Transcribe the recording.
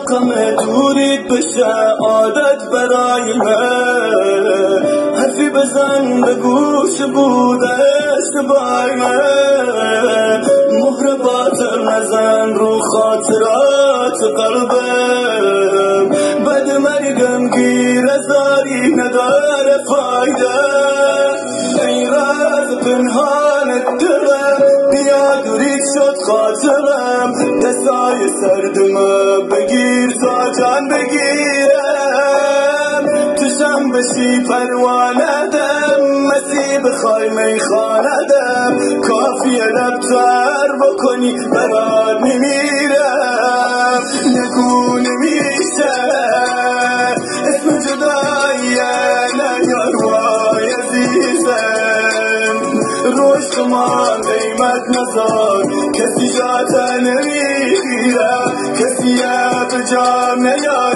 غم دورید بشه عادت برای من، حرفی بزن به گوش بوده اشتباهی من، مهر باطل نزن رو خاطرات قلبم، بد مرگم گیر زاری نداره فایده، ای راز پنهان دلم بیا دورید شد خاطرم، دستای سردم بگیر تا جان بگیرم، توشم بشی پروانه دم مسیح بخوای میخانه دم، کافیه لبتر بکنی برات میمیرم، نگو نمیشه اسم جداییه نیار وای عزیزم، روش کمان قیمت نزار کسی جات نمیگیره، کسی به جام نیار